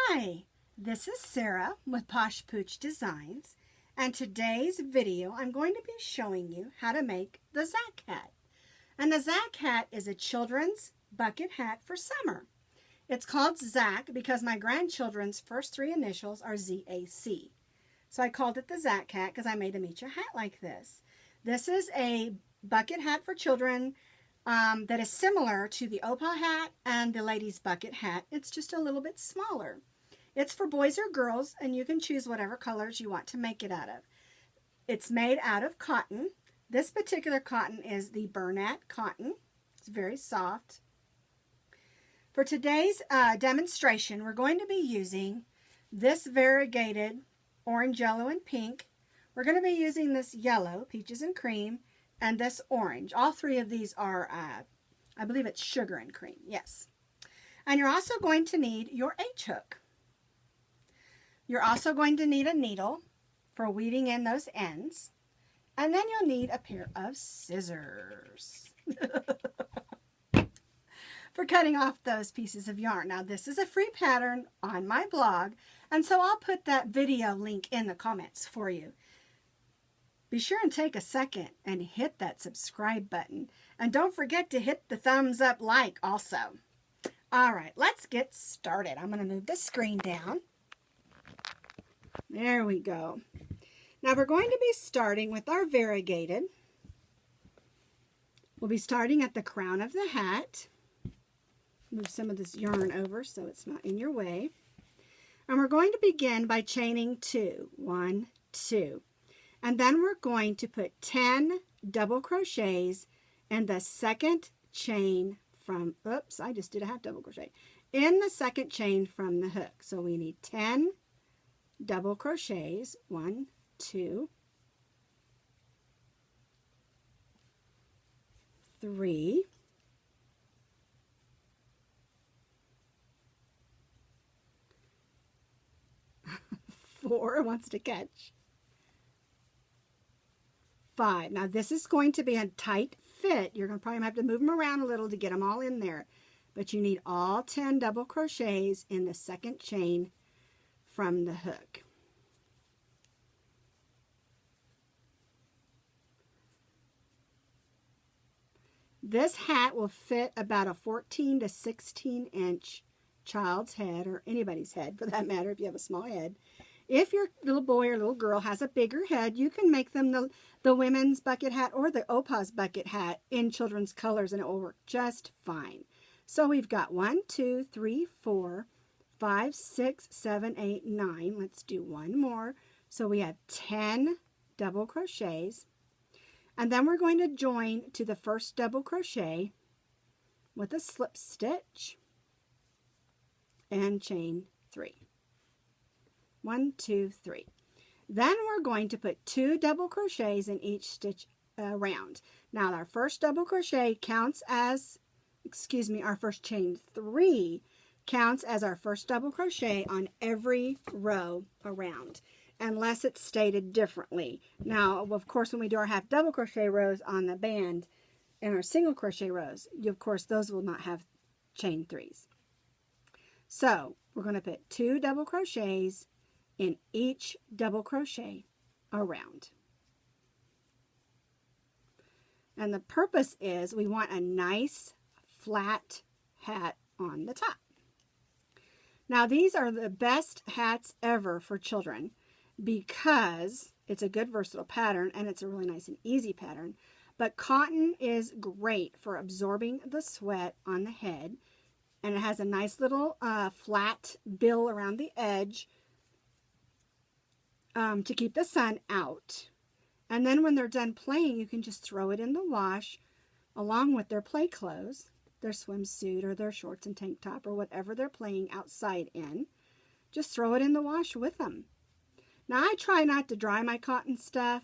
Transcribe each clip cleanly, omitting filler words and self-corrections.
Hi, this is Sarah with Posh Pooch Designs, and today's video I'm going to be showing you how to make the ZAC Hat. And the ZAC Hat is a children's bucket hat for summer. It's called ZAC because my grandchildren's first three initials are ZAC. So I called it the ZAC Hat because I made them each a hat like this. This is a bucket hat for children that is similar to the Opal hat and the ladies bucket hat. It's just a little bit smaller. It's for boys or girls, and you can choose whatever colors you want to make it out of. It's made out of cotton. This particular cotton is the Bernat cotton. It's very soft. For today's demonstration, we're going to be using this variegated orange, yellow, and pink. We're going to be using this yellow, peaches and cream, and this orange. All three of these are, I believe it's sugar and cream, yes. And you're also going to need your H-hook. You're also going to need a needle for weaving in those ends. And then you'll need a pair of scissors for cutting off those pieces of yarn. Now, this is a free pattern on my blog, and so I'll put that video link in the comments for you. Be sure and take a second and hit that subscribe button. And don't forget to hit the thumbs up like also. All right, let's get started. I'm going to move the screen down. There we go. Now we're going to be starting with our variegated. We'll be starting at the crown of the hat. Move some of this yarn over so it's not in your way. And we're going to begin by chaining 2. 1, 2. And then we're going to put 10 double crochets in the second chain from, oops, I just did a half double crochet, in the second chain from the hook. So we need 10 double crochets. 1, 2, 3, 4 wants to catch. 5. Now this is going to be a tight fit. You're going to probably have to move them around a little to get them all in there. But you need all 10 double crochets in the second chain from the hook. This hat will fit about a 14 to 16 inch child's head, or anybody's head for that matter if you have a small head. If your little boy or little girl has a bigger head, you can make them the women's bucket hat or the Opal's bucket hat in children's colors, and it will work just fine. So we've got 1, 2, 3, 4, 5, 6, 7, 8, 9. Let's do one more. So we have 10 double crochets. And then we're going to join to the first double crochet with a slip stitch and chain 3. 1, 2, 3. Then we're going to put 2 double crochets in each stitch round. Now our first double crochet counts as, our first chain 3 counts as our first double crochet on every row around, unless it's stated differently. Now, of course, when we do our half double crochet rows on the band and our single crochet rows, of course, those will not have chain 3s. So we're going to put 2 double crochets in each double crochet around. And the purpose is we want a nice flat hat on the top. Now these are the best hats ever for children because it's a good versatile pattern and it's a really nice and easy pattern. But cotton is great for absorbing the sweat on the head, and it has a nice little flat bill around the edge to keep the sun out. And then when they're done playing, you can just throw it in the wash along with their play clothes, their swimsuit or their shorts and tank top or whatever they're playing outside in. Just throw it in the wash with them. Now I try not to dry my cotton stuff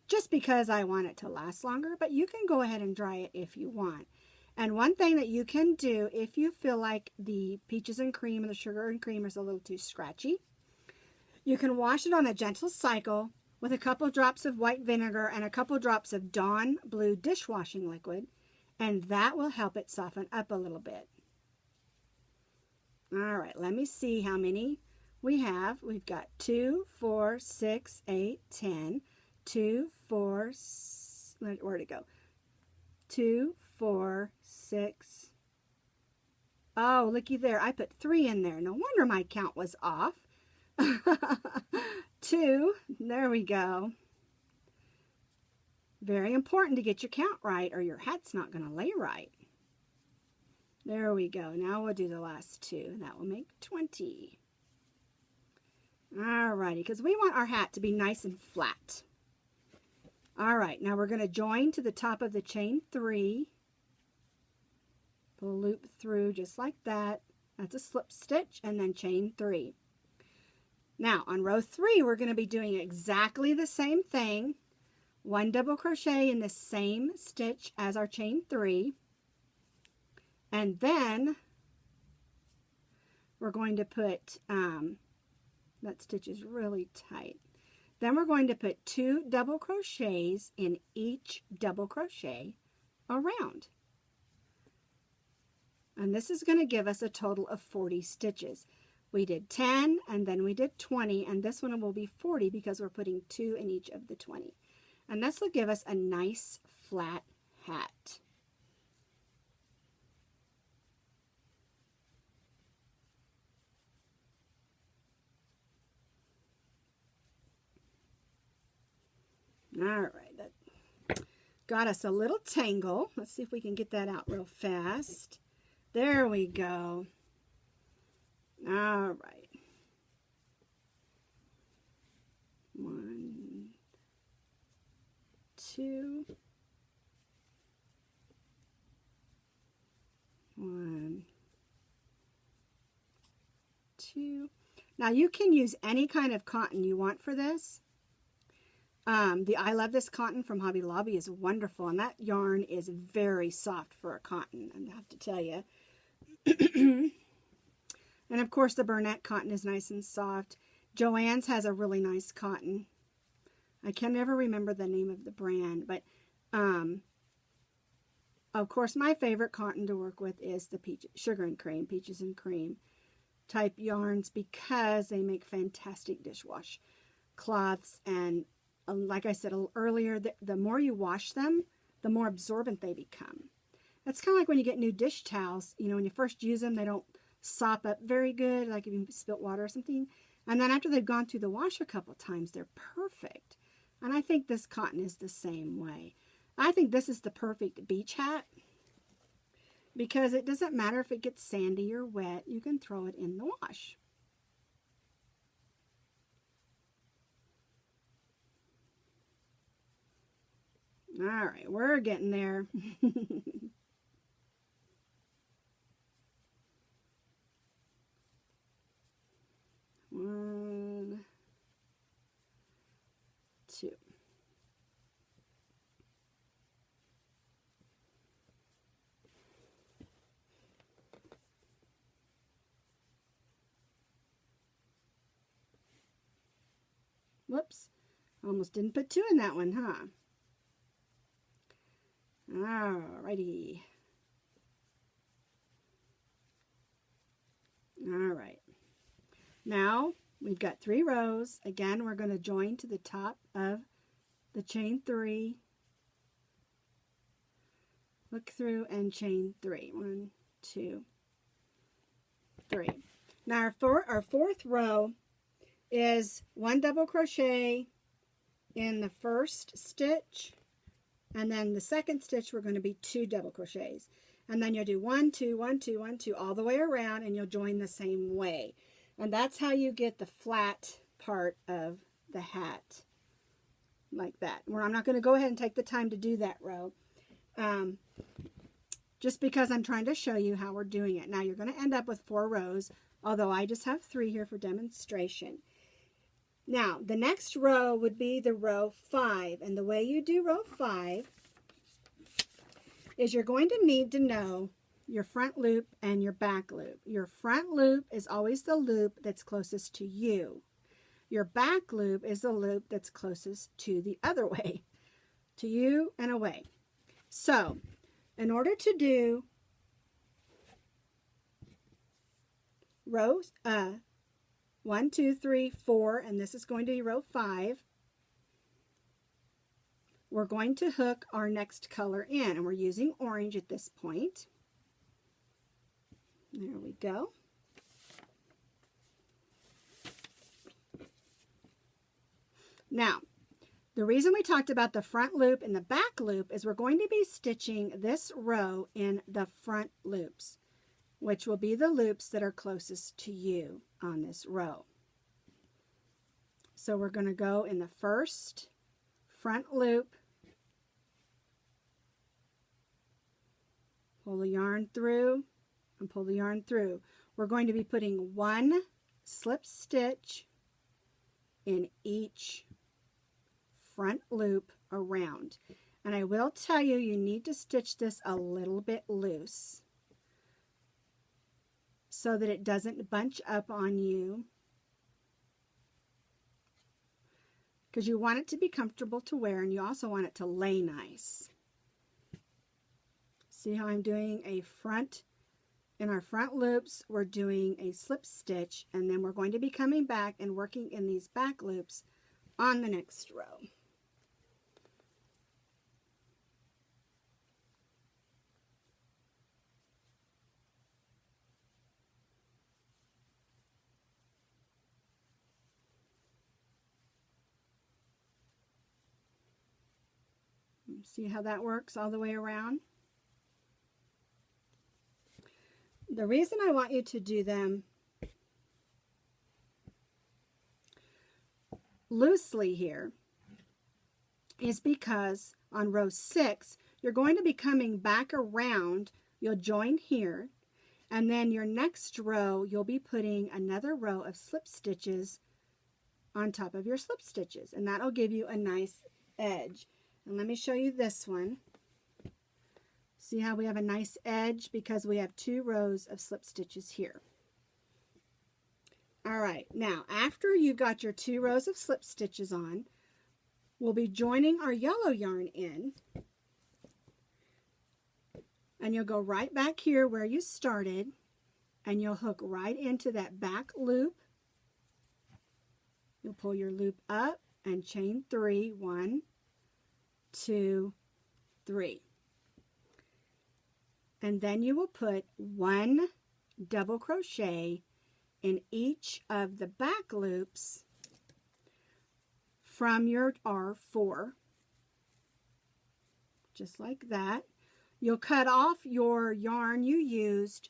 just because I want it to last longer, but you can go ahead and dry it if you want. And one thing that you can do if you feel like the peaches and cream and the sugar and cream is a little too scratchy, you can wash it on a gentle cycle with a couple drops of white vinegar and a couple drops of Dawn Blue dishwashing liquid, and that will help it soften up a little bit. All right, let me see how many we have. We've got 2, 4, 6, 8, 10. 2, 4, where'd it go? 2, 4, 6. Oh, looky there. I put 3 in there. No wonder my count was off. 2. There we go. Very important to get your count right or your hat's not going to lay right. There we go. Now we'll do the last 2. That will make 20. Alrighty, because we want our hat to be nice and flat. Alright, now we're going to join to the top of the chain 3. Pull a loop through just like that. That's a slip stitch and then chain 3. Now on row 3 we're going to be doing exactly the same thing. 1 double crochet in the same stitch as our chain 3. And then we're going to put, that stitch is really tight. Then we're going to put 2 double crochets in each double crochet around. And this is going to give us a total of 40 stitches. We did 10 and then we did 20, and this one will be 40 because we're putting 2 in each of the 20. And this will give us a nice flat hat. All right, that got us a little tangle. Let's see if we can get that out real fast. There we go. All right. 1, 2. 1, 2. Now you can use any kind of cotton you want for this. The I Love This cotton from Hobby Lobby is wonderful, and that yarn is very soft for a cotton, I have to tell you. And of course the Burnett cotton is nice and soft. Joann's has a really nice cotton. I can never remember the name of the brand, but of course my favorite cotton to work with is the sugar and cream, peaches and cream type yarns, because they make fantastic dishwash cloths. And like I said earlier, the more you wash them, the more absorbent they become. It's kind of like when you get new dish towels. You know, when you first use them, they don't sop up very good, like if you spilt water or something. And then after they've gone through the wash a couple times, they're perfect. And I think this cotton is the same way. I think this is the perfect beach hat, because it doesn't matter if it gets sandy or wet. You can throw it in the wash. All right, we're getting there. 1, 2. Whoops, almost didn't put 2 in that one, huh? Alrighty. All right. Now we've got 3 rows. Again, we're going to join to the top of the chain 3. Look through and chain 3. 1, 2, 3. Now our fourth row is 1 double crochet in the first stitch, and then the second stitch we're going to be 2 double crochets, and then you'll do 1, 2, 1, 2, 1, 2 all the way around, and you'll join the same way. And that's how you get the flat part of the hat, like that. Where I'm not going to go ahead and take the time to do that row, just because I'm trying to show you how we're doing it. Now you're going to end up with 4 rows, although I just have 3 here for demonstration. Now the next row would be the row 5, and the way you do row 5 is you're going to need to know your front loop and your back loop. Your front loop is always the loop that's closest to you. Your back loop is the loop that's closest to the other way, to you and away. So in order to do row 1, 2, 3, 4, and this is going to be row 5. We're going to hook our next color in, and we're using orange at this point. There we go. Now, the reason we talked about the front loop and the back loop is we're going to be stitching this row in the front loops, which will be the loops that are closest to you on this row. So we're going to go in the first front loop, pull the yarn through, and pull the yarn through. We're going to be putting 1 slip stitch in each front loop around. And I will tell you, you need to stitch this a little bit loose so that it doesn't bunch up on you, because you want it to be comfortable to wear, and you also want it to lay nice. See how I'm doing a front, in our front loops we're doing a slip stitch, and then we're going to be coming back and working in these back loops on the next row. See how that works all the way around? The reason I want you to do them loosely here is because on row 6, you're going to be coming back around. You'll join here, and then your next row, you'll be putting another row of slip stitches on top of your slip stitches, and that'll give you a nice edge. And let me show you this one. See how we have a nice edge because we have 2 rows of slip stitches here. All right, now after you've got your 2 rows of slip stitches on, we'll be joining our yellow yarn in, and you'll go right back here where you started, and you'll hook right into that back loop. You'll pull your loop up and chain 3, 1, 2, 3. And then you will put 1 double crochet in each of the back loops from your R4, just like that. You'll cut off your yarn you used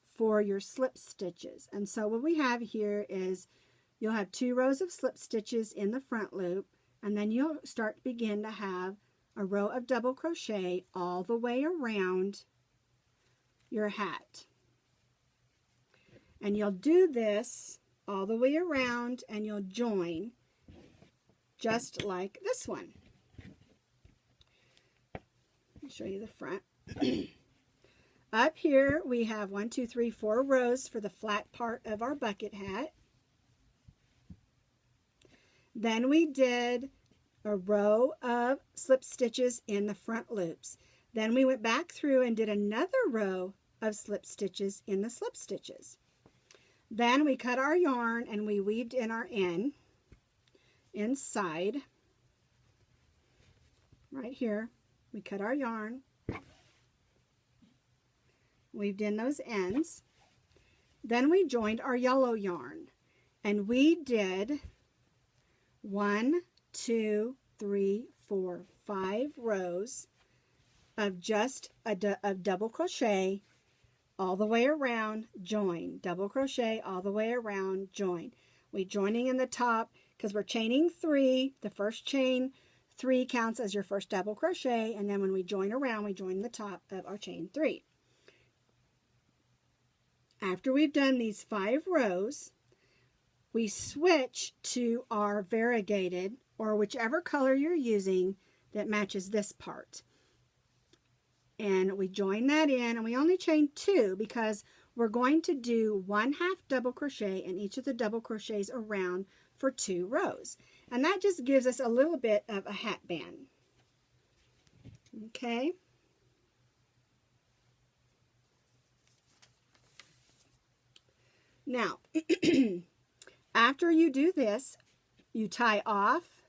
for your slip stitches. And so what we have here is you'll have 2 rows of slip stitches in the front loop, and then you'll start to begin to have a row of double crochet all the way around your hat. And you'll do this all the way around, and you'll join just like this one. I'll show you the front. Up here we have 1, 2, 3, 4 rows for the flat part of our bucket hat. Then we did a row of slip stitches in the front loops. Then we went back through and did another row of slip stitches in the slip stitches. Then we cut our yarn and we weaved in our inside. Right here, we cut our yarn, weaved in those ends. Then we joined our yellow yarn, and we did 1, 2, 3, 4, 5 rows of just of double crochet all the way around, join, double crochet all the way around, join. We joining in the top because we're chaining 3. The first chain 3 counts as your first double crochet, and then when we join around, we join the top of our chain 3. After we've done these 5 rows, we switch to our variegated, or whichever color you're using that matches this part. And we join that in, and we only chain 2 because we're going to do 1/2 double crochet in each of the double crochets around for 2 rows. And that just gives us a little bit of a hat band. Okay. Now, after you do this, you tie off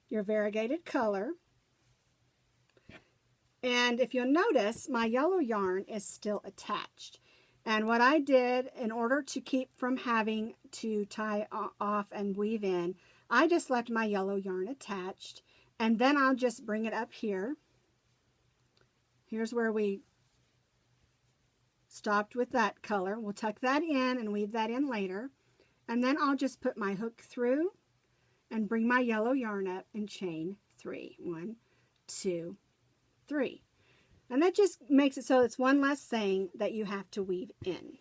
your variegated color. And if you'll notice, my yellow yarn is still attached. And what I did, in order to keep from having to tie off and weave in, I just left my yellow yarn attached. And then I'll just bring it up here. Here's where we stopped with that color. We'll tuck that in and weave that in later. And then I'll just put my hook through and bring my yellow yarn up and chain 3. 1, 2, 3. And that just makes it so it's one less thing that you have to weave in.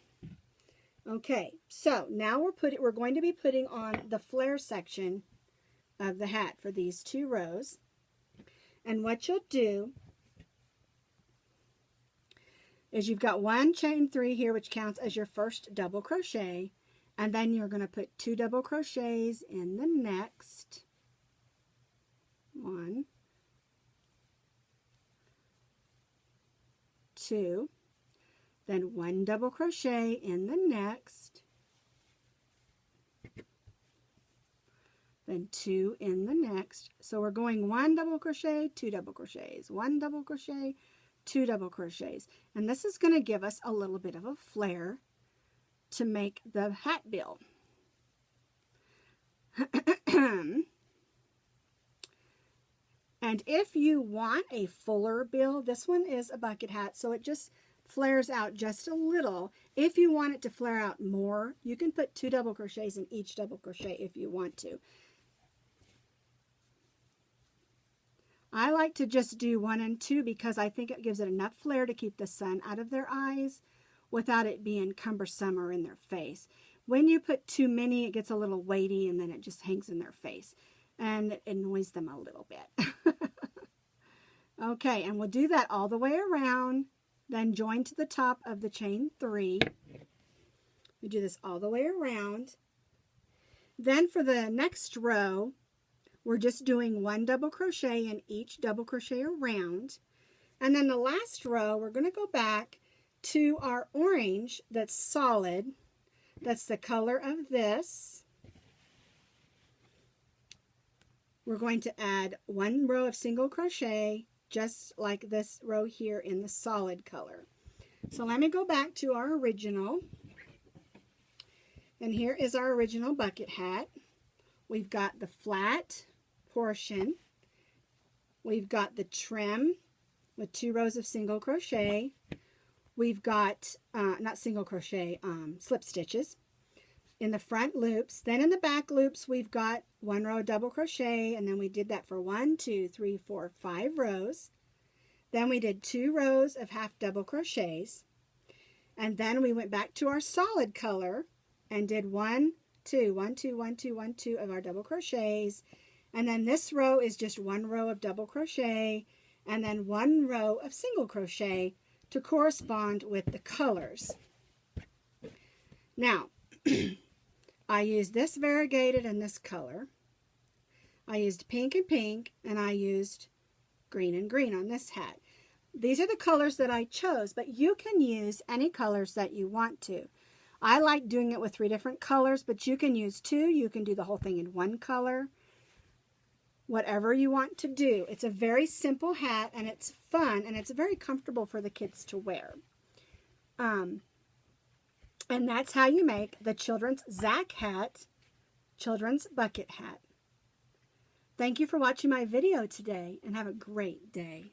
Okay, so now we're going to be putting on the flare section of the hat for these 2 rows. And what you'll do is you've got 1 chain 3 here, which counts as your first double crochet, and then you're going to put 2 double crochets in the next. 1, 2, then 1 double crochet in the next, then 2 in the next. So we're going 1 double crochet, 2 double crochets, 1 double crochet, 2 double crochets. And this is going to give us a little bit of a flare to make the hat bill. And if you want a fuller bill, this one is a bucket hat, so it just flares out just a little. If you want it to flare out more, you can put 2 double crochets in each double crochet if you want to. I like to just do 1 and 2 because I think it gives it enough flare to keep the sun out of their eyes without it being cumbersome or in their face. When you put too many, it gets a little weighty and then it just hangs in their face. And it annoys them a little bit. Okay, and we'll do that all the way around. Then join to the top of the chain 3. We do this all the way around. Then for the next row, we're just doing 1 double crochet in each double crochet around. And then the last row, we're going to go back to our orange that's solid. That's the color of this. We're going to add 1 row of single crochet, just like this row here in the solid color. So let me go back to our original. And here is our original bucket hat. We've got the flat portion. We've got the trim with 2 rows of single crochet. We've got, not single crochet, slip stitches in the front loops. Then in the back loops, we've got 1 row of double crochet, and then we did that for 1, 2, 3, 4, 5 rows. Then we did 2 rows of half double crochets, and then we went back to our solid color and did 1, 2, 1, 2, 1, 2, 1, 2 of our double crochets. And then this row is just 1 row of double crochet, and then 1 row of single crochet to correspond with the colors. Now, I used this variegated and this color. I used pink and pink, and I used green and green on this hat. These are the colors that I chose, but you can use any colors that you want to. I like doing it with 3 different colors, but you can use 2. You can do the whole thing in 1 color. Whatever you want to do. It's a very simple hat, and it's fun, and it's very comfortable for the kids to wear. And that's how you make the children's ZAC Hat, children's bucket hat. Thank you for watching my video today, and have a great day.